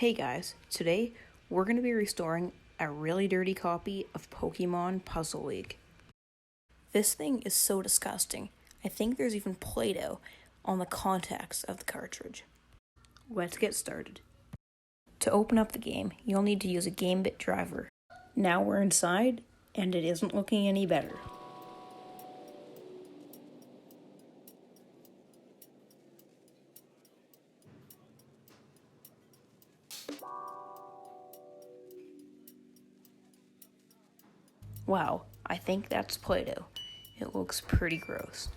Hey guys, today we're going to be restoring a really dirty copy of Pokemon Puzzle League. This thing is so disgusting. I think there's even Play-Doh on the contacts of the cartridge. Let's get started. To open up the game, you'll need to use a Gambit driver. Now we're inside, and it isn't looking any better. Wow, I think that's Play-Doh. It looks pretty gross.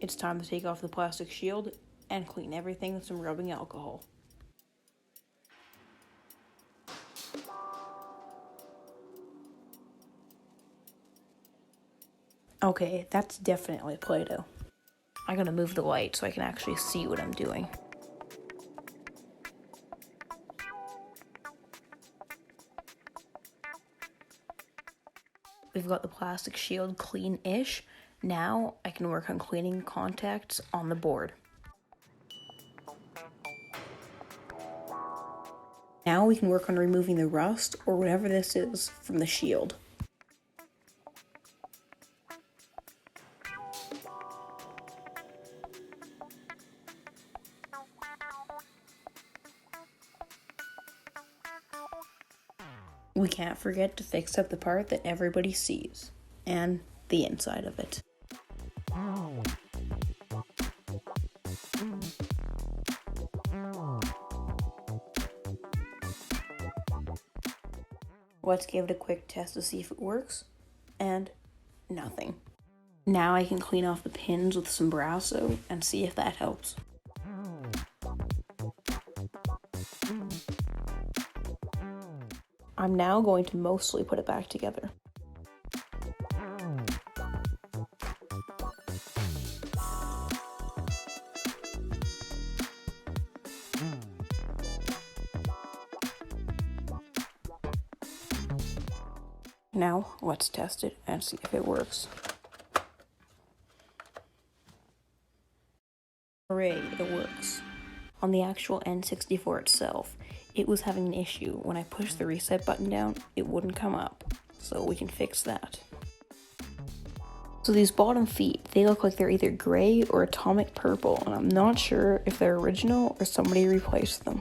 It's time to take off the plastic shield and clean everything with some rubbing alcohol. Okay, that's definitely Play-Doh. I'm gonna move the light so I can actually see what I'm doing. We've got the plastic shield clean-ish. Now I can work on cleaning contacts on the board. Now we can work on removing the rust or whatever this is from the shield. We can't forget to fix up the part that everybody sees, and the inside of it. Let's give it a quick test to see if it works, and nothing. Now I can clean off the pins with some Brasso and see if that helps. I'm now going to mostly put it back together. Now, let's test it and see if it works. Hooray, it works. On the actual N64 itself, it was having an issue. When I pushed the reset button down, it wouldn't come up. So we can fix that. So these bottom feet, they look like they're either gray or atomic purple, and I'm not sure if they're original or somebody replaced them.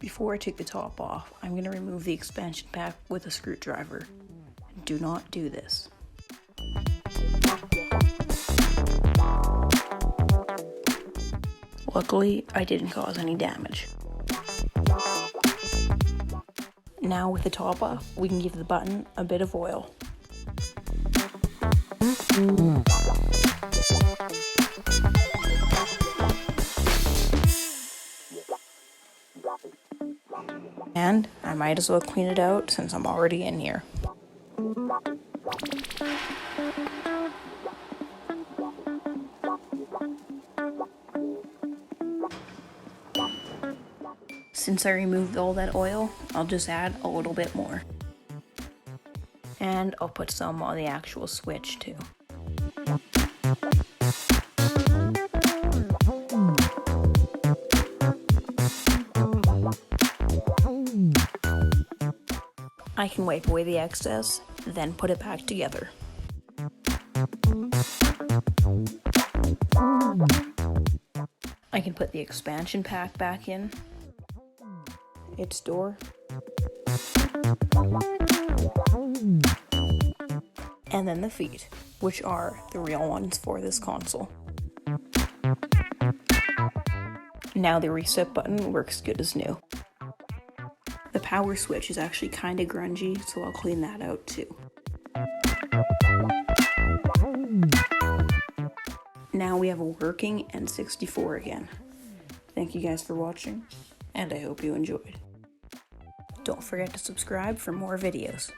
Before I take the top off, I'm going to remove the expansion pack with a screwdriver. Do not do this. Luckily, I didn't cause any damage. Now with the top off, we can give the button a bit of oil. And I might as well clean it out since I'm already in here. Since I removed all that oil, I'll just add a little bit more. And I'll put some on the actual switch too. I can wipe away the excess, then put it back together. I can put the expansion pack back in its door, and then the feet, which are the real ones for this console. Now the reset button works good as new. The power switch is actually kind of grungy, so I'll clean that out too. Now we have a working N64 again. Thank you guys for watching, and I hope you enjoyed. Don't forget to subscribe for more videos.